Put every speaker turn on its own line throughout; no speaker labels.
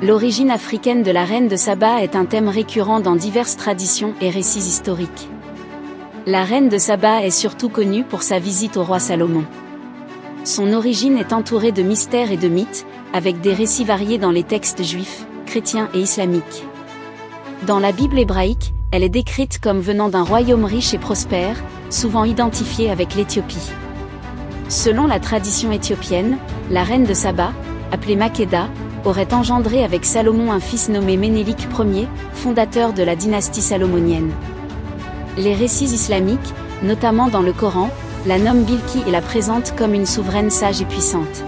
L'origine africaine de la reine de Saba est un thème récurrent dans diverses traditions et récits historiques. La reine de Saba est surtout connue pour sa visite au roi Salomon. Son origine est entourée de mystères et de mythes, avec des récits variés dans les textes juifs, chrétiens et islamiques. Dans la Bible hébraïque, elle est décrite comme venant d'un royaume riche et prospère, souvent identifié avec l'Éthiopie. Selon la tradition éthiopienne, la reine de Saba, appelée Makeda, aurait engendré avec Salomon un fils nommé Ménélik Ier, fondateur de la dynastie salomonienne. Les récits islamiques, notamment dans le Coran, la nomment Bilki et la présentent comme une souveraine sage et puissante.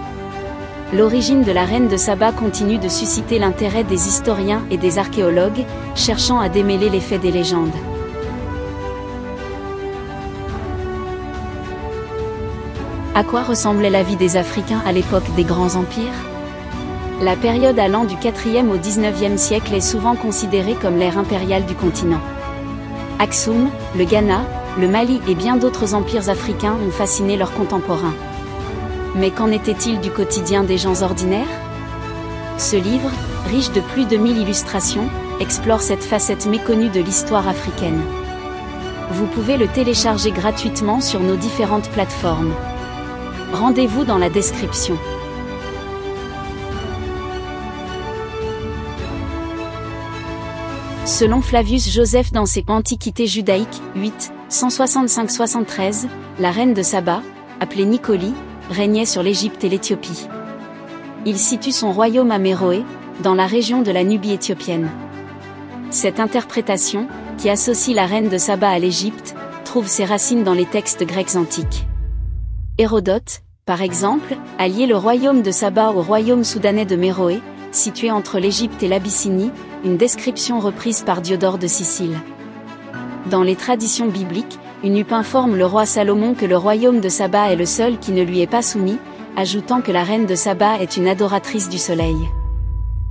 L'origine de la reine de Saba continue de susciter l'intérêt des historiens et des archéologues, cherchant à démêler les faits des légendes. À quoi ressemblait la vie des Africains à l'époque des grands empires ? La période allant du IVe au XIXe siècle est souvent considérée comme l'ère impériale du continent. Aksum, le Ghana, le Mali et bien d'autres empires africains ont fasciné leurs contemporains. Mais qu'en était-il du quotidien des gens ordinaires ? Ce livre, riche de plus de 1000 illustrations, explore cette facette méconnue de l'histoire africaine. Vous pouvez le télécharger gratuitement sur nos différentes plateformes. Rendez-vous dans la description. Selon Flavius Joseph dans ses Antiquités judaïques, 8, 165-73, la reine de Saba, appelée Nicoli, régnait sur l'Égypte et l'Éthiopie. Il situe son royaume à Méroé, dans la région de la Nubie éthiopienne. Cette interprétation, qui associe la reine de Saba à l'Égypte, trouve ses racines dans les textes grecs antiques. Hérodote, par exemple, a lié le royaume de Saba au royaume soudanais de Méroé, situé entre l'Égypte et l'Abyssinie, une description reprise par Diodore de Sicile. Dans les traditions bibliques, Unup informe le roi Salomon que le royaume de Saba est le seul qui ne lui est pas soumis, ajoutant que la reine de Saba est une adoratrice du soleil.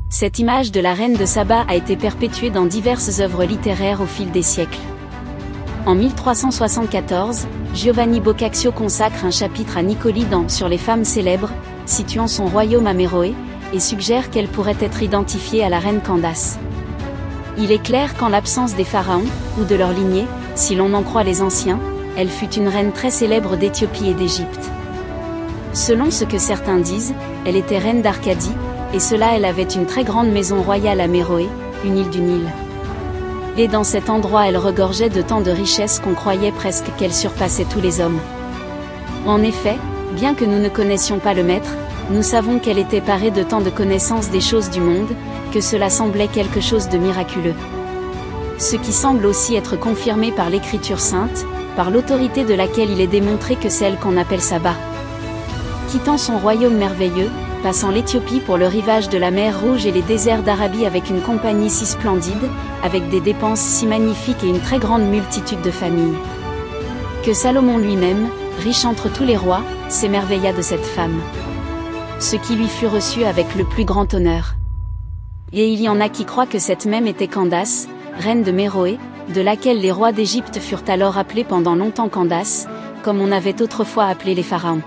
Cette image de la reine de Saba a été perpétuée dans diverses œuvres littéraires au fil des siècles. En 1374, Giovanni Boccaccio consacre un chapitre à Nicoli dans Sur les femmes célèbres, situant son royaume à Méroé, et suggère qu'elle pourrait être identifiée à la reine Candace. Il est clair qu'en l'absence des pharaons, ou de leur lignée, si l'on en croit les anciens, elle fut une reine très célèbre d'Éthiopie et d'Égypte. Selon ce que certains disent, elle était reine d'Arcadie, et cela elle avait une très grande maison royale à Méroé, une île du Nil. Et dans cet endroit elle regorgeait de tant de richesses qu'on croyait presque qu'elle surpassait tous les hommes. En effet, bien que nous ne connaissions pas le maître, nous savons qu'elle était parée de tant de connaissances des choses du monde, que cela semblait quelque chose de miraculeux. Ce qui semble aussi être confirmé par l'Écriture sainte, par l'autorité de laquelle il est démontré que celle qu'on appelle Saba. Quittant son royaume merveilleux, passant l'Éthiopie pour le rivage de la mer Rouge et les déserts d'Arabie avec une compagnie si splendide, avec des dépenses si magnifiques et une très grande multitude de familles. Que Salomon lui-même, riche entre tous les rois, s'émerveilla de cette femme. Ce qui lui fut reçu avec le plus grand honneur. Et il y en a qui croient que cette même était Candace, reine de Méroé, de laquelle les rois d'Égypte furent alors appelés pendant longtemps Candace, comme on avait autrefois appelé les pharaons.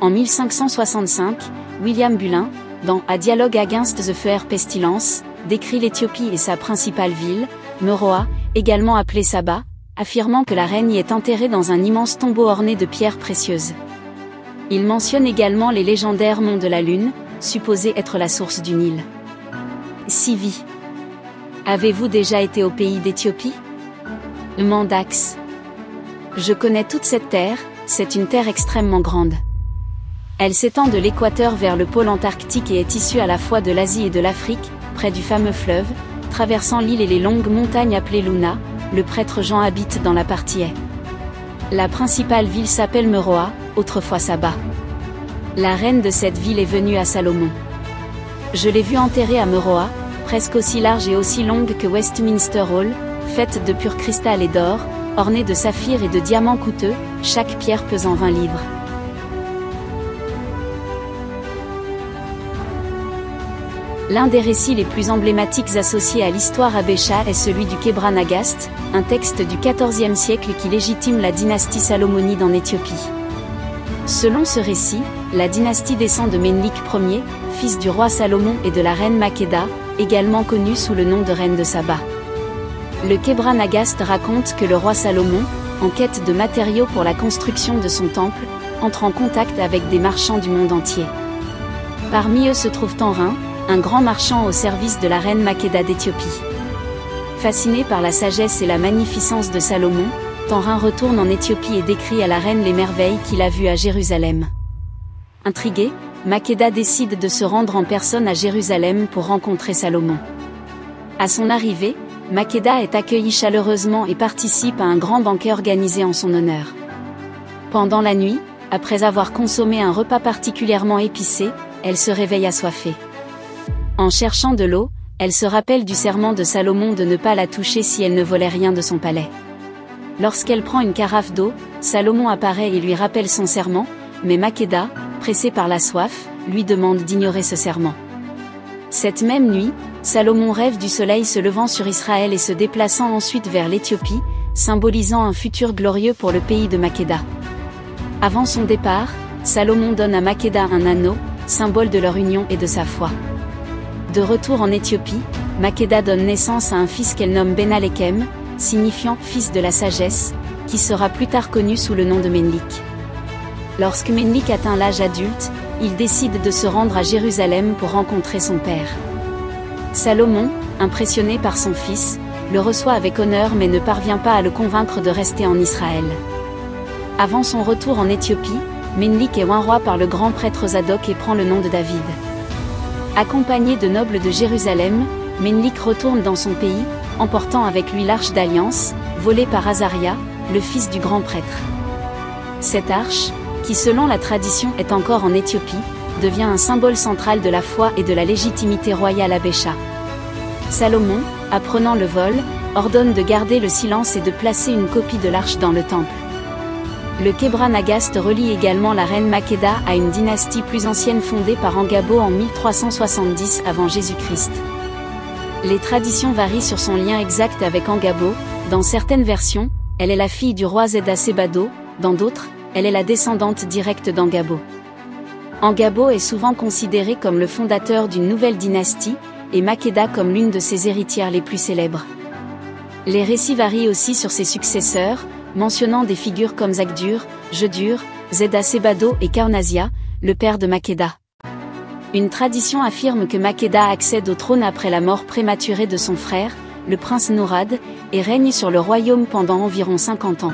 En 1565, William Bulin, dans A Dialogue Against the Fair Pestilence, décrit l'Éthiopie et sa principale ville, Meroa, également appelée Saba, affirmant que la reine y est enterrée dans un immense tombeau orné de pierres précieuses. Il mentionne également les légendaires monts de la Lune, supposés être la source du Nil. Sivi. Avez-vous déjà été au pays d'Éthiopie ? Mandax. Je connais toute cette terre, c'est une terre extrêmement grande. Elle s'étend de l'équateur vers le pôle antarctique et est issue à la fois de l'Asie et de l'Afrique, près du fameux fleuve, traversant l'île et les longues montagnes appelées Luna. Le prêtre Jean habite dans la partie est. La principale ville s'appelle Meroa, autrefois Saba. La reine de cette ville est venue à Salomon. Je l'ai vue enterrée à Meroa, presque aussi large et aussi longue que Westminster Hall, faite de pur cristal et d'or, ornée de saphirs et de diamants coûteux, chaque pierre pesant 20 livres. L'un des récits les plus emblématiques associés à l'histoire Habesha est celui du Kebra Nagast, un texte du XIVe siècle qui légitime la dynastie salomonide en Éthiopie. Selon ce récit, la dynastie descend de Ménelik Ier, fils du roi Salomon et de la reine Makeda, également connue sous le nom de reine de Saba. Le Kebra Nagast raconte que le roi Salomon, en quête de matériaux pour la construction de son temple, entre en contact avec des marchands du monde entier. Parmi eux se trouve Tanrin, un grand marchand au service de la reine Makeda d'Éthiopie. Fasciné par la sagesse et la magnificence de Salomon, Tanrin retourne en Éthiopie et décrit à la reine les merveilles qu'il a vues à Jérusalem. Intrigué, Makeda décide de se rendre en personne à Jérusalem pour rencontrer Salomon. À son arrivée, Makeda est accueilli chaleureusement et participe à un grand banquet organisé en son honneur. Pendant la nuit, après avoir consommé un repas particulièrement épicé, elle se réveille assoiffée. En cherchant de l'eau, elle se rappelle du serment de Salomon de ne pas la toucher si elle ne volait rien de son palais. Lorsqu'elle prend une carafe d'eau, Salomon apparaît et lui rappelle son serment, mais Makeda, pressée par la soif, lui demande d'ignorer ce serment. Cette même nuit, Salomon rêve du soleil se levant sur Israël et se déplaçant ensuite vers l'Éthiopie, symbolisant un futur glorieux pour le pays de Makeda. Avant son départ, Salomon donne à Makeda un anneau, symbole de leur union et de sa foi. De retour en Éthiopie, Makeda donne naissance à un fils qu'elle nomme Benalekem, signifiant « fils de la sagesse », qui sera plus tard connu sous le nom de Ménelik. Lorsque Ménelik atteint l'âge adulte, il décide de se rendre à Jérusalem pour rencontrer son père. Salomon, impressionné par son fils, le reçoit avec honneur mais ne parvient pas à le convaincre de rester en Israël. Avant son retour en Éthiopie, Ménelik est oint roi par le grand prêtre Zadok et prend le nom de David. Accompagné de nobles de Jérusalem, Ménelik retourne dans son pays, emportant avec lui l'arche d'alliance, volée par Azaria, le fils du grand prêtre. Cette arche, qui selon la tradition est encore en Éthiopie, devient un symbole central de la foi et de la légitimité royale à Bécha. Salomon, apprenant le vol, ordonne de garder le silence et de placer une copie de l'arche dans le temple. Le Kebra Nagast relie également la reine Makeda à une dynastie plus ancienne fondée par Angabo en 1370 avant Jésus-Christ. Les traditions varient sur son lien exact avec Angabo. Dans certaines versions, elle est la fille du roi Zeda-Sebado, dans d'autres, elle est la descendante directe d'Angabo. Angabo est souvent considéré comme le fondateur d'une nouvelle dynastie, et Makeda comme l'une de ses héritières les plus célèbres. Les récits varient aussi sur ses successeurs, mentionnant des figures comme Zakdur, Jedur, Zeda-Sebado et Karnazia, le père de Makeda. Une tradition affirme que Makeda accède au trône après la mort prématurée de son frère, le prince Nourad, et règne sur le royaume pendant environ 50 ans.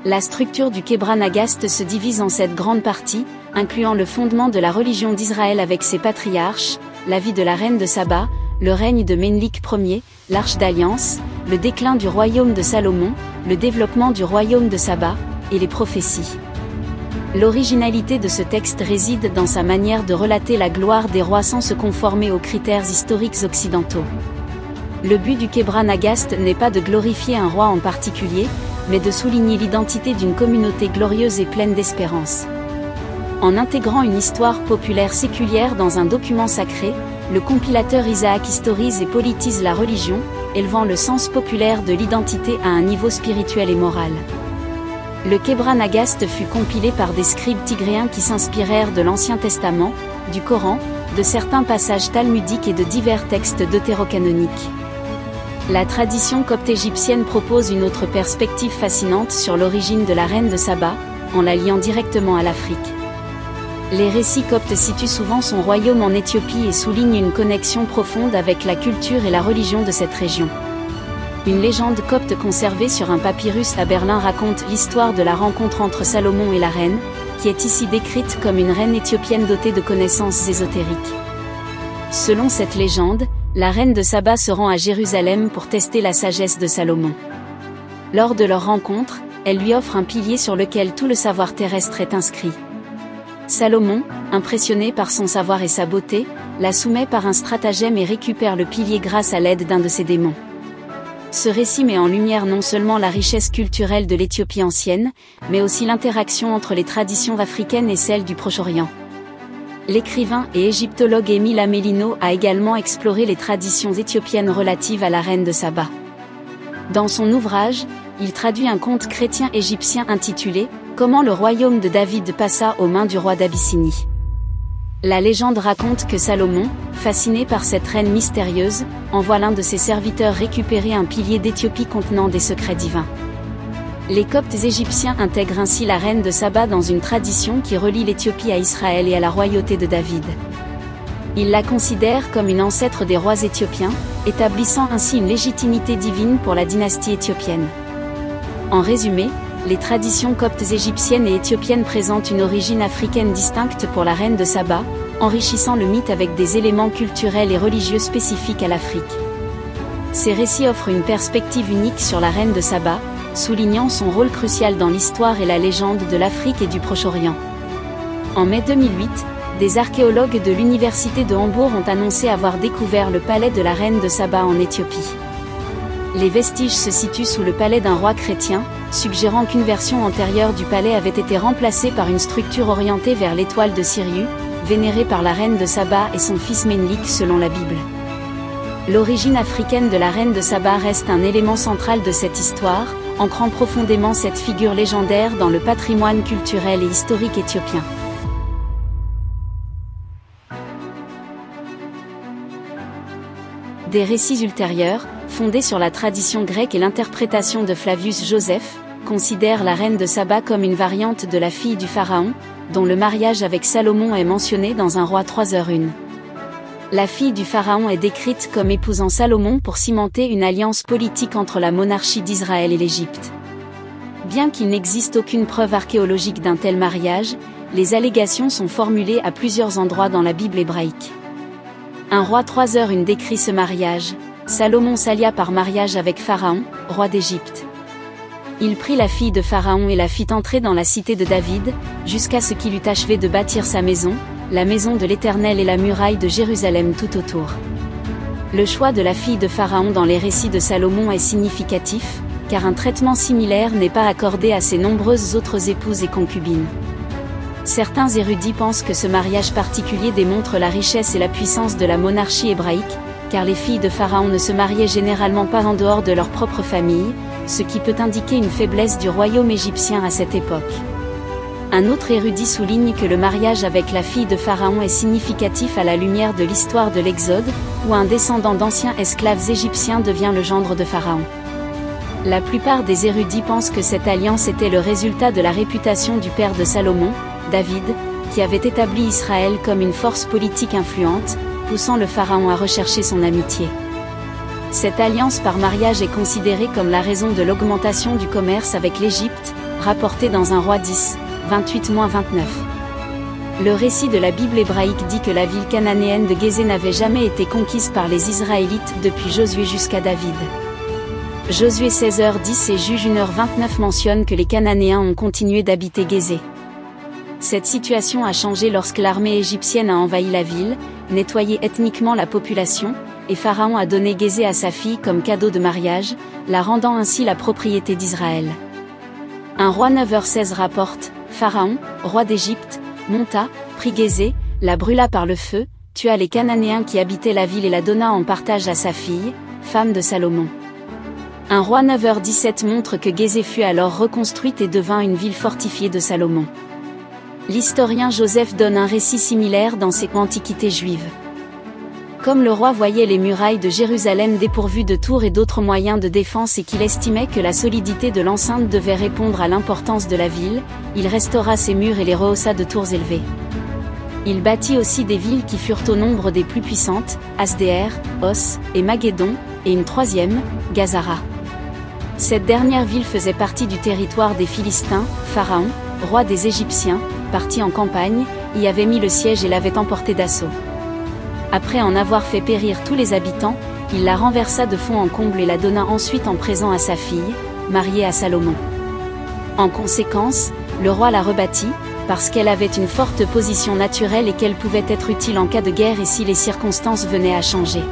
La structure du Kebra Nagast se divise en 7 grandes parties, incluant le fondement de la religion d'Israël avec ses patriarches, la vie de la reine de Saba, le règne de Ménelik Ier, l'arche d'alliance, le déclin du royaume de Salomon, le développement du royaume de Saba, et les prophéties. L'originalité de ce texte réside dans sa manière de relater la gloire des rois sans se conformer aux critères historiques occidentaux. Le but du Kebra Nagast n'est pas de glorifier un roi en particulier, mais de souligner l'identité d'une communauté glorieuse et pleine d'espérance. En intégrant une histoire populaire séculière dans un document sacré, le compilateur Isaac historise et politise la religion, élevant le sens populaire de l'identité à un niveau spirituel et moral. Le Kebra Nagast fut compilé par des scribes tigréens qui s'inspirèrent de l'Ancien Testament, du Coran, de certains passages talmudiques et de divers textes deutérocanoniques. La tradition copte égyptienne propose une autre perspective fascinante sur l'origine de la reine de Saba, en la liant directement à l'Afrique. Les récits coptes situent souvent son royaume en Éthiopie et soulignent une connexion profonde avec la culture et la religion de cette région. Une légende copte conservée sur un papyrus à Berlin raconte l'histoire de la rencontre entre Salomon et la reine, qui est ici décrite comme une reine éthiopienne dotée de connaissances ésotériques. Selon cette légende, la reine de Saba se rend à Jérusalem pour tester la sagesse de Salomon. Lors de leur rencontre, elle lui offre un pilier sur lequel tout le savoir terrestre est inscrit. Salomon, impressionné par son savoir et sa beauté, la soumet par un stratagème et récupère le pilier grâce à l'aide d'un de ses démons. Ce récit met en lumière non seulement la richesse culturelle de l'Éthiopie ancienne, mais aussi l'interaction entre les traditions africaines et celles du Proche-Orient. L'écrivain et égyptologue Émile Amélino a également exploré les traditions éthiopiennes relatives à la reine de Saba. Dans son ouvrage, il traduit un conte chrétien égyptien intitulé « Comment le royaume de David passa aux mains du roi d'Abyssinie. La légende raconte que Salomon, fasciné par cette reine mystérieuse, envoie l'un de ses serviteurs récupérer un pilier d'Éthiopie contenant des secrets divins. Les Coptes égyptiens intègrent ainsi la reine de Saba dans une tradition qui relie l'Éthiopie à Israël et à la royauté de David. Ils la considèrent comme une ancêtre des rois éthiopiens, établissant ainsi une légitimité divine pour la dynastie éthiopienne. En résumé, les traditions coptes égyptiennes et éthiopiennes présentent une origine africaine distincte pour la reine de Saba, enrichissant le mythe avec des éléments culturels et religieux spécifiques à l'Afrique. Ces récits offrent une perspective unique sur la reine de Saba, soulignant son rôle crucial dans l'histoire et la légende de l'Afrique et du Proche-Orient. En mai 2008, des archéologues de l'université de Hambourg ont annoncé avoir découvert le palais de la reine de Saba en Éthiopie. Les vestiges se situent sous le palais d'un roi chrétien, suggérant qu'une version antérieure du palais avait été remplacée par une structure orientée vers l'étoile de Sirius, vénérée par la reine de Saba et son fils Ménelik selon la Bible. L'origine africaine de la reine de Saba reste un élément central de cette histoire, ancrant profondément cette figure légendaire dans le patrimoine culturel et historique éthiopien. Des récits ultérieurs, fondés sur la tradition grecque et l'interprétation de Flavius Joseph, considèrent la reine de Saba comme une variante de la fille du pharaon, dont le mariage avec Salomon est mentionné dans un roi 3h1. La fille du pharaon est décrite comme épousant Salomon pour cimenter une alliance politique entre la monarchie d'Israël et l'Égypte. Bien qu'il n'existe aucune preuve archéologique d'un tel mariage, les allégations sont formulées à plusieurs endroits dans la Bible hébraïque. Un roi 3h1 décrit ce mariage. Salomon s'allia par mariage avec Pharaon, roi d'Égypte. Il prit la fille de Pharaon et la fit entrer dans la cité de David, jusqu'à ce qu'il eût achevé de bâtir sa maison, la maison de l'Éternel et la muraille de Jérusalem tout autour. Le choix de la fille de Pharaon dans les récits de Salomon est significatif, car un traitement similaire n'est pas accordé à ses nombreuses autres épouses et concubines. Certains érudits pensent que ce mariage particulier démontre la richesse et la puissance de la monarchie hébraïque, car les filles de Pharaon ne se mariaient généralement pas en dehors de leur propre famille, ce qui peut indiquer une faiblesse du royaume égyptien à cette époque. Un autre érudit souligne que le mariage avec la fille de Pharaon est significatif à la lumière de l'histoire de l'Exode, où un descendant d'anciens esclaves égyptiens devient le gendre de Pharaon. La plupart des érudits pensent que cette alliance était le résultat de la réputation du père de Salomon, David, qui avait établi Israël comme une force politique influente, poussant le pharaon à rechercher son amitié. Cette alliance par mariage est considérée comme la raison de l'augmentation du commerce avec l'Égypte, rapportée dans un roi 10, 28-29. Le récit de la Bible hébraïque dit que la ville cananéenne de Gézé n'avait jamais été conquise par les Israélites depuis Josué jusqu'à David. Josué 16h10 et Juge 1h29 mentionnent que les Cananéens ont continué d'habiter Gézé. Cette situation a changé lorsque l'armée égyptienne a envahi la ville, nettoyé ethniquement la population, et Pharaon a donné Gézé à sa fille comme cadeau de mariage, la rendant ainsi la propriété d'Israël. Un roi 9h16 rapporte, Pharaon, roi d'Égypte, monta, prit Gézé, la brûla par le feu, tua les Cananéens qui habitaient la ville et la donna en partage à sa fille, femme de Salomon. Un roi 9h17 montre que Gézé fut alors reconstruite et devint une ville fortifiée de Salomon. L'historien Joseph donne un récit similaire dans ses Antiquités juives. Comme le roi voyait les murailles de Jérusalem dépourvues de tours et d'autres moyens de défense et qu'il estimait que la solidité de l'enceinte devait répondre à l'importance de la ville, il restaura ses murs et les rehaussa de tours élevées. Il bâtit aussi des villes qui furent au nombre des plus puissantes, Asdéer, Os, et Magédon, et une troisième, Gazara. Cette dernière ville faisait partie du territoire des Philistins. Pharaon, roi des Égyptiens, parti en campagne, y avait mis le siège et l'avait emporté d'assaut. Après en avoir fait périr tous les habitants, il la renversa de fond en comble et la donna ensuite en présent à sa fille, mariée à Salomon. En conséquence, le roi la rebâtit, parce qu'elle avait une forte position naturelle et qu'elle pouvait être utile en cas de guerre et si les circonstances venaient à changer.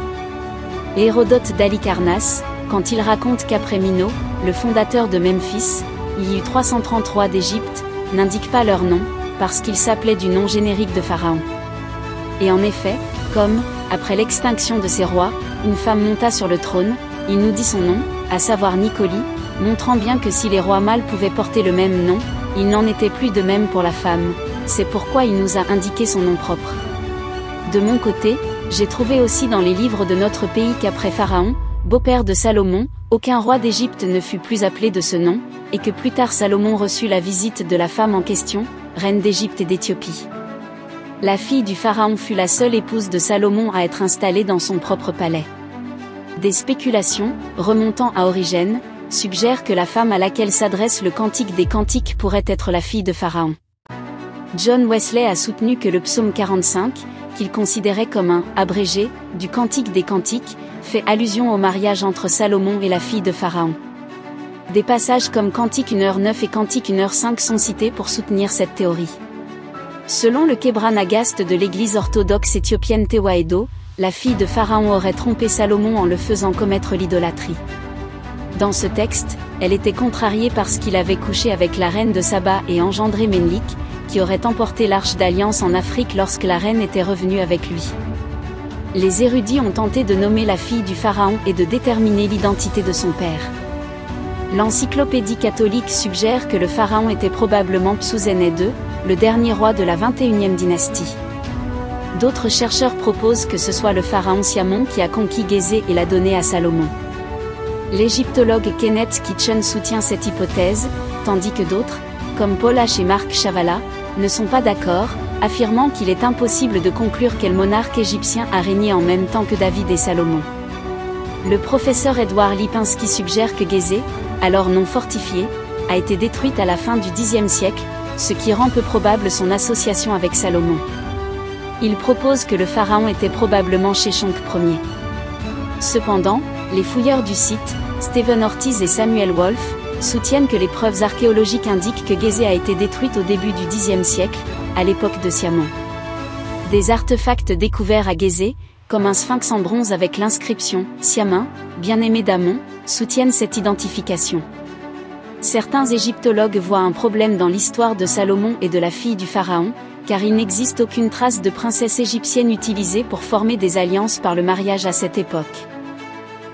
Hérodote d'Halicarnasse, quand il raconte qu'après Mino, le fondateur de Memphis, il y eut 330 rois d'Égypte, n'indique pas leur nom, parce qu'ils s'appelaient du nom générique de Pharaon. Et en effet, comme, après l'extinction de ces rois, une femme monta sur le trône, il nous dit son nom, à savoir Nicoli, montrant bien que si les rois mâles pouvaient porter le même nom, Il n'en était plus de même pour la femme, c'est pourquoi il nous a indiqué son nom propre. De mon côté, j'ai trouvé aussi dans les livres de notre pays qu'après Pharaon, beau-père de Salomon, aucun roi d'Égypte ne fut plus appelé de ce nom, et que plus tard Salomon reçut la visite de la femme en question, reine d'Égypte et d'Éthiopie. La fille du pharaon fut la seule épouse de Salomon à être installée dans son propre palais. Des spéculations, remontant à Origène, suggèrent que la femme à laquelle s'adresse le Cantique des Cantiques pourrait être la fille de Pharaon. John Wesley a soutenu que le psaume 45, qu'il considérait comme un « abrégé » du Cantique des Cantiques, fait allusion au mariage entre Salomon et la fille de Pharaon. Des passages comme Cantique 1h9 et Cantique 1h5 sont cités pour soutenir cette théorie. Selon le Kebran Agast de l'église orthodoxe éthiopienne Tewahedo, la fille de Pharaon aurait trompé Salomon en le faisant commettre l'idolâtrie. Dans ce texte, elle était contrariée parce qu'il avait couché avec la reine de Saba et engendré Ménelik, qui aurait emporté l'arche d'alliance en Afrique lorsque la reine était revenue avec lui. Les érudits ont tenté de nommer la fille du pharaon et de déterminer l'identité de son père. L'encyclopédie catholique suggère que le pharaon était probablement Psouséné II, le dernier roi de la 21e dynastie. D'autres chercheurs proposent que ce soit le pharaon Siamon qui a conquis Gizeh et l'a donné à Salomon. L'égyptologue Kenneth Kitchen soutient cette hypothèse, tandis que d'autres, comme Paul H. et Marc Chavala, ne sont pas d'accord, affirmant qu'il est impossible de conclure quel monarque égyptien a régné en même temps que David et Salomon. Le professeur Edouard Lipinski suggère que Gizeh, alors non fortifiée, a été détruite à la fin du Xe siècle, ce qui rend peu probable son association avec Salomon. Il propose que le pharaon était probablement Sheshonq Ier. Cependant, les fouilleurs du site, Stephen Ortiz et Samuel Wolfe, soutiennent que les preuves archéologiques indiquent que Gizeh a été détruite au début du Xe siècle, à l'époque de Siamon. Des artefacts découverts à Gizeh, comme un sphinx en bronze avec l'inscription « Siamin, bien-aimé d'Amon », soutiennent cette identification. Certains égyptologues voient un problème dans l'histoire de Salomon et de la fille du pharaon, car il n'existe aucune trace de princesse égyptienne utilisée pour former des alliances par le mariage à cette époque.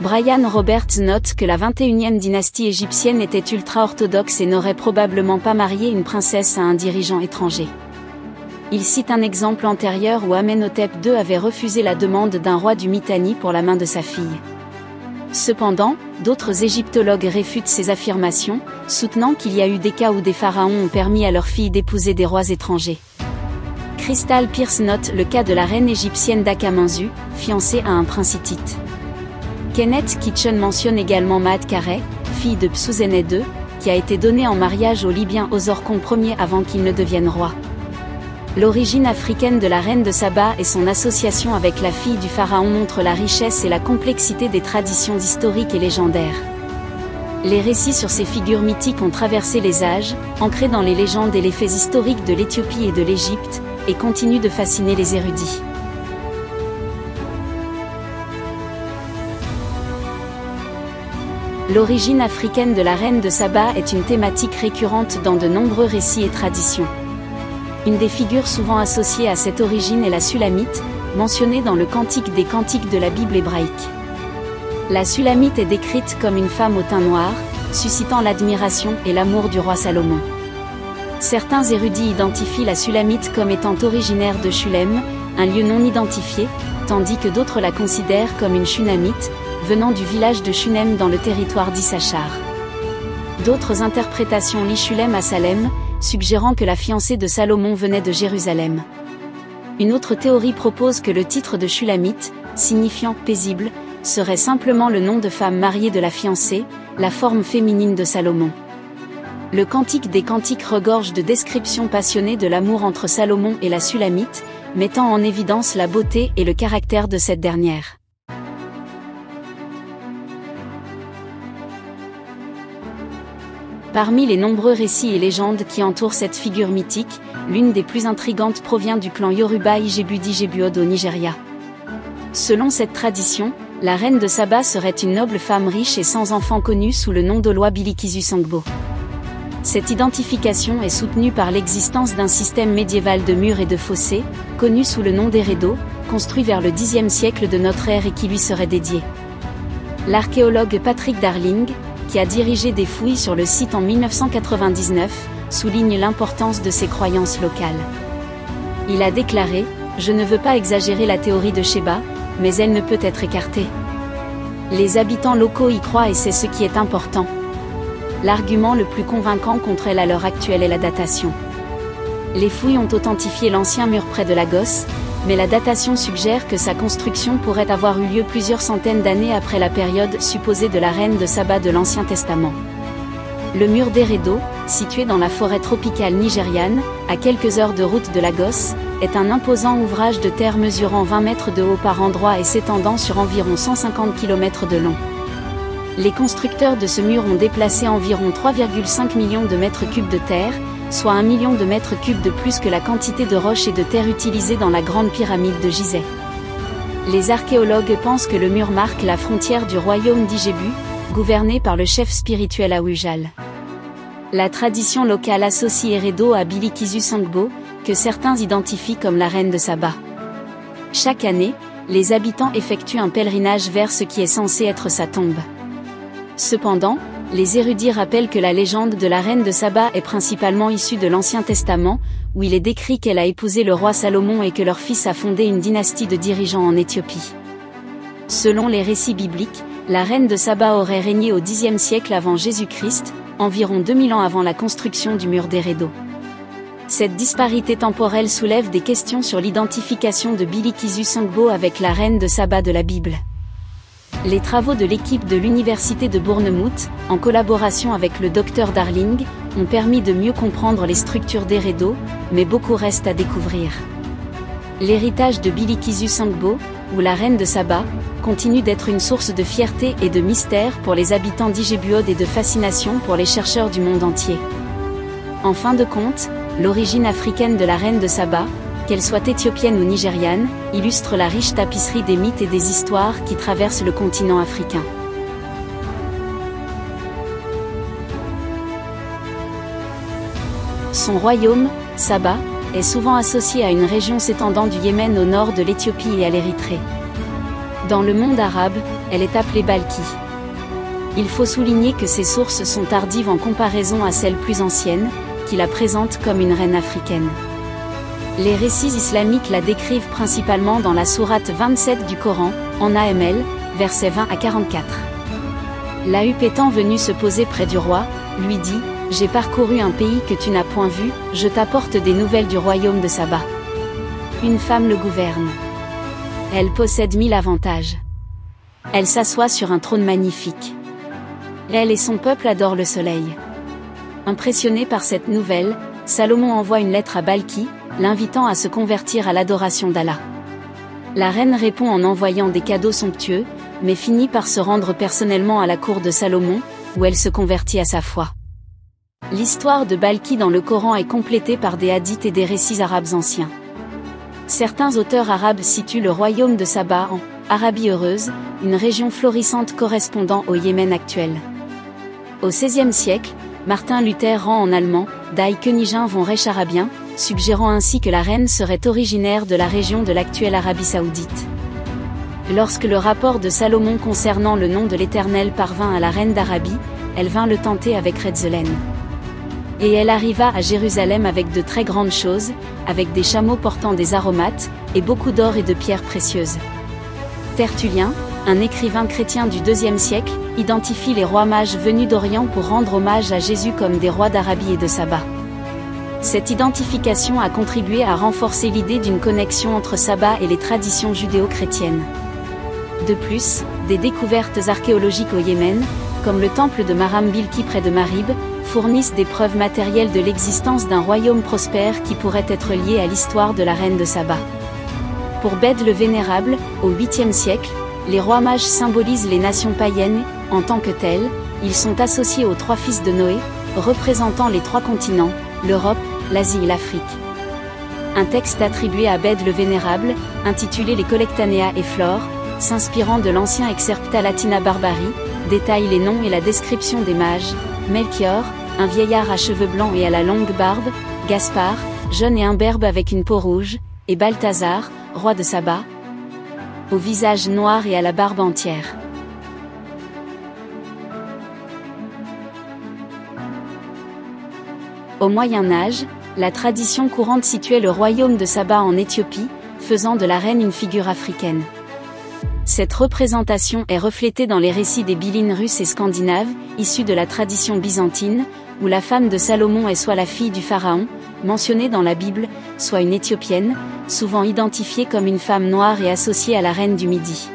Brian Roberts note que la 21e dynastie égyptienne était ultra-orthodoxe et n'aurait probablement pas marié une princesse à un dirigeant étranger. Il cite un exemple antérieur où Amenhotep II avait refusé la demande d'un roi du Mitanni pour la main de sa fille. Cependant, d'autres égyptologues réfutent ces affirmations, soutenant qu'il y a eu des cas où des pharaons ont permis à leurs filles d'épouser des rois étrangers. Crystal Pierce note le cas de la reine égyptienne Dakamanzu, fiancée à un prince hittite. Kenneth Kitchen mentionne également Maat Kare, fille de Psouséné II, qui a été donnée en mariage au Libyen Osorkon Ier avant qu'il ne devienne roi. L'origine africaine de la reine de Saba et son association avec la fille du pharaon montrent la richesse et la complexité des traditions historiques et légendaires. Les récits sur ces figures mythiques ont traversé les âges, ancrés dans les légendes et les faits historiques de l'Éthiopie et de l'Égypte, et continuent de fasciner les érudits. L'origine africaine de la reine de Saba est une thématique récurrente dans de nombreux récits et traditions. Une des figures souvent associées à cette origine est la Sulamite, mentionnée dans le Cantique des Cantiques de la Bible hébraïque. La Sulamite est décrite comme une femme au teint noir, suscitant l'admiration et l'amour du roi Salomon. Certains érudits identifient la Sulamite comme étant originaire de Shulem, un lieu non identifié, tandis que d'autres la considèrent comme une Shunamite, venant du village de Shunem dans le territoire d'Issachar. D'autres interprétations lient Shulem à Salem, suggérant que la fiancée de Salomon venait de Jérusalem. Une autre théorie propose que le titre de Shulamite, signifiant « paisible », serait simplement le nom de femme mariée de la fiancée, la forme féminine de Salomon. Le Cantique des Cantiques regorge de descriptions passionnées de l'amour entre Salomon et la Sulamite, mettant en évidence la beauté et le caractère de cette dernière. Parmi les nombreux récits et légendes qui entourent cette figure mythique, l'une des plus intrigantes provient du clan Yoruba Ijebu-Djebouod au Nigeria. Selon cette tradition, la reine de Saba serait une noble femme riche et sans enfant connue sous le nom d'Olwa Bilikisu Sangbo. Cette identification est soutenue par l'existence d'un système médiéval de murs et de fossés, connu sous le nom d'Eredo, construit vers le Xe siècle de notre ère et qui lui serait dédié. L'archéologue Patrick Darling, qui a dirigé des fouilles sur le site en 1999, souligne l'importance de ces croyances locales. Il a déclaré « Je ne veux pas exagérer la théorie de Sheba, mais elle ne peut être écartée. Les habitants locaux y croient et c'est ce qui est important. » L'argument le plus convaincant contre elle à l'heure actuelle est la datation. Les fouilles ont authentifié l'ancien mur près de Lagos, mais la datation suggère que sa construction pourrait avoir eu lieu plusieurs centaines d'années après la période supposée de la reine de Saba de l'Ancien Testament. Le mur d'Eredo, situé dans la forêt tropicale nigériane, à quelques heures de route de Lagos, est un imposant ouvrage de terre mesurant 20 mètres de haut par endroit et s'étendant sur environ 150 km de long. Les constructeurs de ce mur ont déplacé environ 3,5 millions de mètres cubes de terre, soit 1 million de mètres cubes de plus que la quantité de roches et de terre utilisée dans la grande pyramide de Gizeh. Les archéologues pensent que le mur marque la frontière du royaume d'Ijebu, gouverné par le chef spirituel Awujal. La tradition locale associe Eredo à Bilikisu Sangbo, que certains identifient comme la reine de Saba. Chaque année, les habitants effectuent un pèlerinage vers ce qui est censé être sa tombe. Cependant, les érudits rappellent que la légende de la reine de Saba est principalement issue de l'Ancien Testament, où il est décrit qu'elle a épousé le roi Salomon et que leur fils a fondé une dynastie de dirigeants en Éthiopie. Selon les récits bibliques, la reine de Saba aurait régné au Xe siècle avant Jésus-Christ, environ 2000 ans avant la construction du mur d'Eredo. Cette disparité temporelle soulève des questions sur l'identification de Bilikisu Sangbo avec la reine de Saba de la Bible. Les travaux de l'équipe de l'université de Bournemouth, en collaboration avec le Dr Darling, ont permis de mieux comprendre les structures d'Eredo, mais beaucoup reste à découvrir. L'héritage de Bilikisu Sangbo, ou la reine de Saba, continue d'être une source de fierté et de mystère pour les habitants d'Ijebuod et de fascination pour les chercheurs du monde entier. En fin de compte, l'origine africaine de la reine de Saba, qu'elle soit éthiopienne ou nigériane, illustre la riche tapisserie des mythes et des histoires qui traversent le continent africain. Son royaume, Saba, est souvent associé à une région s'étendant du Yémen au nord de l'Éthiopie et à l'Érythrée. Dans le monde arabe, elle est appelée Balkhi. Il faut souligner que ses sources sont tardives en comparaison à celles plus anciennes, qui la présentent comme une reine africaine. Les récits islamiques la décrivent principalement dans la sourate 27 du Coran, en AML, versets 20 à 44. L'Ahup étant venu se poser près du roi, lui dit « J'ai parcouru un pays que tu n'as point vu, je t'apporte des nouvelles du royaume de Saba. Une femme le gouverne. Elle possède 1000 avantages. Elle s'assoit sur un trône magnifique. Elle et son peuple adorent le soleil. » Impressionné par cette nouvelle, Salomon envoie une lettre à Balkhi, l'invitant à se convertir à l'adoration d'Allah. La reine répond en envoyant des cadeaux somptueux, mais finit par se rendre personnellement à la cour de Salomon, où elle se convertit à sa foi. L'histoire de Balkhi dans le Coran est complétée par des hadiths et des récits arabes anciens. Certains auteurs arabes situent le royaume de Saba en Arabie heureuse, une région florissante correspondant au Yémen actuel. Au XVIe siècle, Martin Luther rend en allemand « Die Königin von Reich Arabien », suggérant ainsi que la reine serait originaire de la région de l'actuelle Arabie Saoudite. Lorsque le rapport de Salomon concernant le nom de l'Éternel parvint à la reine d'Arabie, elle vint le tenter avec Redzelen. Et elle arriva à Jérusalem avec de très grandes choses, avec des chameaux portant des aromates, et beaucoup d'or et de pierres précieuses. Tertullien, un écrivain chrétien du IIe siècle, identifie les rois mages venus d'Orient pour rendre hommage à Jésus comme des rois d'Arabie et de Saba. Cette identification a contribué à renforcer l'idée d'une connexion entre Saba et les traditions judéo-chrétiennes. De plus, des découvertes archéologiques au Yémen, comme le temple de Maram Bilki près de Marib, fournissent des preuves matérielles de l'existence d'un royaume prospère qui pourrait être lié à l'histoire de la reine de Saba. Pour Bède le Vénérable, au 8e siècle, les rois mages symbolisent les nations païennes, en tant que tels, ils sont associés aux 3 fils de Noé, représentant les 3 continents, l'Europe, l'Asie et l'Afrique. Un texte attribué à Bède le Vénérable, intitulé Les Collectanea et Flore, s'inspirant de l'ancien Excerpta Latina Barbari, détaille les noms et la description des mages: Melchior, un vieillard à cheveux blancs et à la longue barbe, Gaspard, jeune et imberbe avec une peau rouge, et Balthazar, roi de Saba, au visage noir et à la barbe entière. Au Moyen Âge, la tradition courante situait le royaume de Saba en Éthiopie, faisant de la reine une figure africaine. Cette représentation est reflétée dans les récits des Bylines russes et scandinaves, issus de la tradition byzantine, où la femme de Salomon est soit la fille du pharaon, mentionnée dans la Bible, soit une Éthiopienne, souvent identifiée comme une femme noire et associée à la reine du Midi.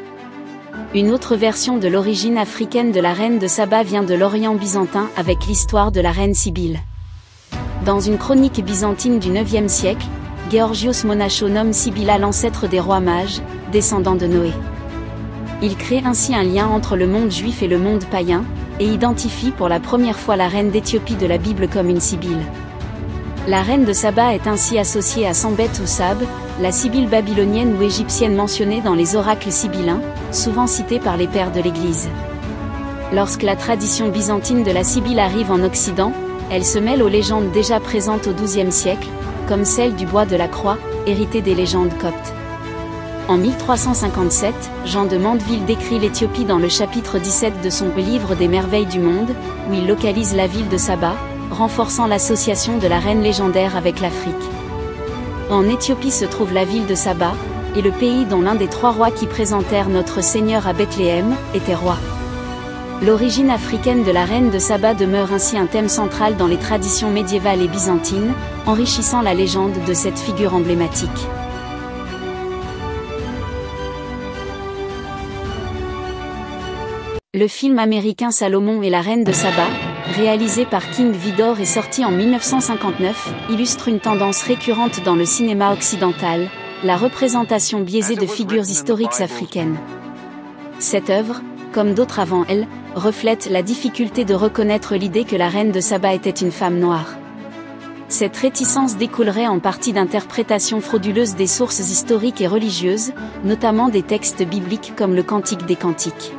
Une autre version de l'origine africaine de la reine de Saba vient de l'Orient byzantin avec l'histoire de la reine Sibylle. Dans une chronique byzantine du IXe siècle, Georgios Monacho nomme Sibylla l'ancêtre des rois mages, descendants de Noé. Il crée ainsi un lien entre le monde juif et le monde païen, et identifie pour la première fois la reine d'Éthiopie de la Bible comme une Sibylle. La reine de Saba est ainsi associée à Sambet ou Sab, la Sibylle babylonienne ou égyptienne mentionnée dans les oracles sibyllins, souvent cités par les pères de l'Église. Lorsque la tradition byzantine de la Sibylle arrive en Occident, elle se mêle aux légendes déjà présentes au XIIe siècle, comme celle du bois de la croix, héritée des légendes coptes. En 1357, Jean de Mandeville décrit l'Éthiopie dans le chapitre 17 de son livre des merveilles du monde, où il localise la ville de Saba, renforçant l'association de la reine légendaire avec l'Afrique. En Éthiopie se trouve la ville de Saba, et le pays dont l'un des 3 rois qui présentèrent notre Seigneur à Bethléem, était roi. L'origine africaine de la reine de Saba demeure ainsi un thème central dans les traditions médiévales et byzantines, enrichissant la légende de cette figure emblématique. Le film américain Salomon et la reine de Saba, réalisé par King Vidor et sorti en 1959, illustre une tendance récurrente dans le cinéma occidental, la représentation biaisée de figures historiques africaines. Cette œuvre, comme d'autres avant elle, reflète la difficulté de reconnaître l'idée que la reine de Saba était une femme noire. Cette réticence découlerait en partie d'interprétations frauduleuses des sources historiques et religieuses, notamment des textes bibliques comme le Cantique des Cantiques.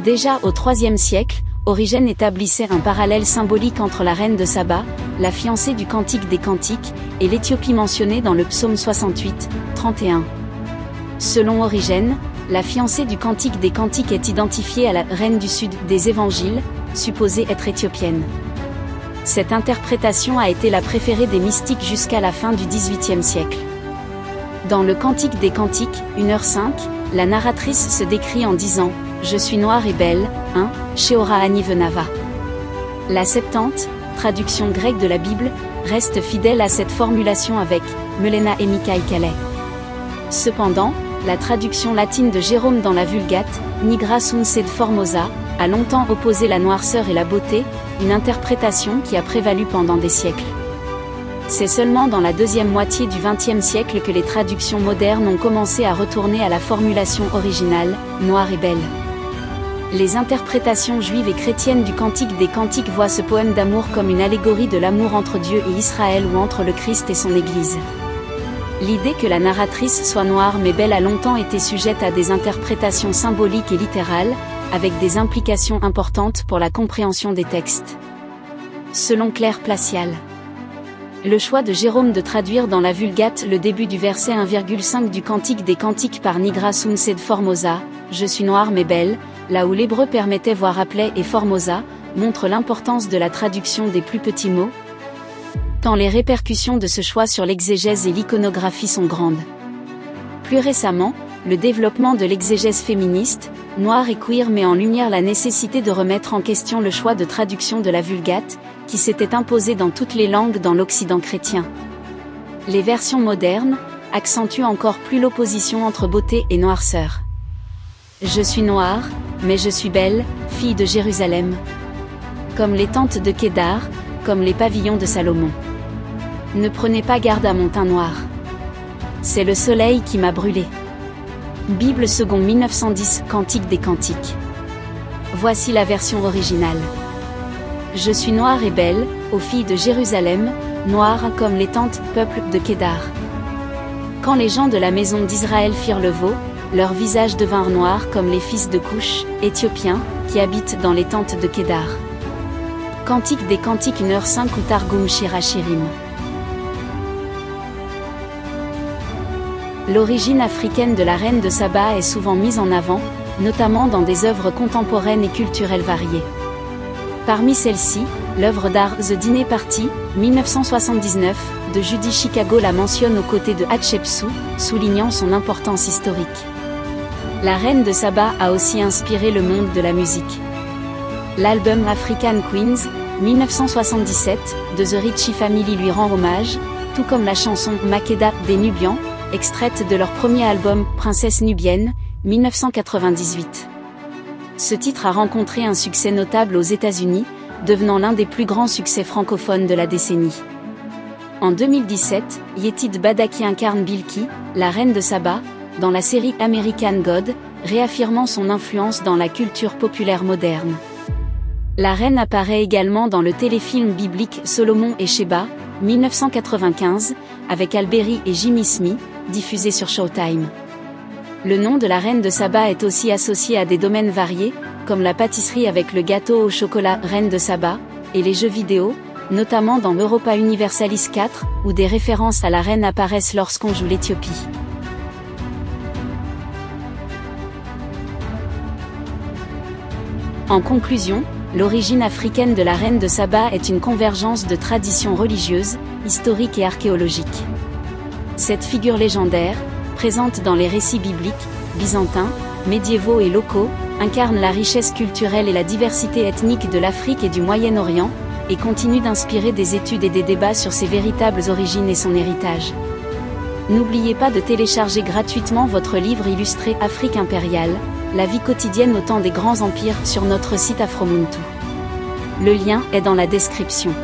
Déjà au IIIe siècle, Origène établissait un parallèle symbolique entre la reine de Saba, la fiancée du Cantique des Cantiques, et l'Éthiopie mentionnée dans le psaume 68, 31. Selon Origène, la fiancée du Cantique des Cantiques est identifiée à la reine du sud des Évangiles, supposée être éthiopienne. Cette interprétation a été la préférée des mystiques jusqu'à la fin du XVIIIe siècle. Dans le Cantique des Cantiques, 1h05, la narratrice se décrit en disant « Je suis noire et belle », 1, Sheora Ani Venava. La Septante, traduction grecque de la Bible, reste fidèle à cette formulation avec « Melena et Mikaï Calais ». Cependant, la traduction latine de Jérôme dans la Vulgate, Nigra sunt sed formosa, a longtemps opposé la noirceur et la beauté, une interprétation qui a prévalu pendant des siècles. C'est seulement dans la deuxième moitié du XXe siècle que les traductions modernes ont commencé à retourner à la formulation originale, noire et belle. Les interprétations juives et chrétiennes du Cantique des Cantiques voient ce poème d'amour comme une allégorie de l'amour entre Dieu et Israël ou entre le Christ et son Église. L'idée que la narratrice soit noire mais belle a longtemps été sujette à des interprétations symboliques et littérales, avec des implications importantes pour la compréhension des textes. Selon Claire Placial, le choix de Jérôme de traduire dans la Vulgate le début du verset 1,5 du Cantique des Cantiques par Nigra sunt sed formosa, je suis noire mais belle, là où l'hébreu permettait voire appelait et formosa, montre l'importance de la traduction des plus petits mots, tant les répercussions de ce choix sur l'exégèse et l'iconographie sont grandes. Plus récemment, le développement de l'exégèse féministe, noire et queer met en lumière la nécessité de remettre en question le choix de traduction de la Vulgate, qui s'était imposé dans toutes les langues dans l'Occident chrétien. Les versions modernes accentuent encore plus l'opposition entre beauté et noirceur. Je suis noire, mais je suis belle, fille de Jérusalem. Comme les tentes de Kédar, comme les pavillons de Salomon. Ne prenez pas garde à mon teint noir. C'est le soleil qui m'a brûlé. Bible seconde 1910, Cantique des Cantiques. Voici la version originale. Je suis noire et belle, ô filles de Jérusalem, noire comme les tentes, peuple de Kédar. Quand les gens de la maison d'Israël firent le veau, leurs visages devinrent noirs comme les fils de Couche, éthiopiens, qui habitent dans les tentes de Kédar. Cantique des Cantiques 1h05 ou Targum Shirachirim. L'origine africaine de la reine de Saba est souvent mise en avant, notamment dans des œuvres contemporaines et culturelles variées. Parmi celles-ci, l'œuvre d'art The Dîner Party, 1979, de Judy Chicago la mentionne aux côtés de Hatshepsut, soulignant son importance historique. La reine de Saba a aussi inspiré le monde de la musique. L'album African Queens, 1977, de The Ritchie Family lui rend hommage, tout comme la chanson Makeda des Nubians, extraite de leur premier album Princesse nubienne, 1998. Ce titre a rencontré un succès notable aux États-Unis, devenant l'un des plus grands succès francophones de la décennie. En 2017, Yetide Badaki incarne Bilki, la reine de Saba, dans la série American God, réaffirmant son influence dans la culture populaire moderne. La reine apparaît également dans le téléfilm biblique Solomon et Sheba, 1995, avec Alberi et Jimmy Smith, diffusé sur Showtime. Le nom de la reine de Saba est aussi associé à des domaines variés, comme la pâtisserie avec le gâteau au chocolat Reine de Saba, et les jeux vidéo, notamment dans Europa Universalis 4, où des références à la reine apparaissent lorsqu'on joue l'Éthiopie. En conclusion, l'origine africaine de la reine de Saba est une convergence de traditions religieuses, historiques et archéologiques. Cette figure légendaire, présente dans les récits bibliques, byzantins, médiévaux et locaux, incarne la richesse culturelle et la diversité ethnique de l'Afrique et du Moyen-Orient, et continue d'inspirer des études et des débats sur ses véritables origines et son héritage. N'oubliez pas de télécharger gratuitement votre livre illustré Afrique impériale, la vie quotidienne au temps des grands empires sur notre site Afromuntu. Le lien est dans la description.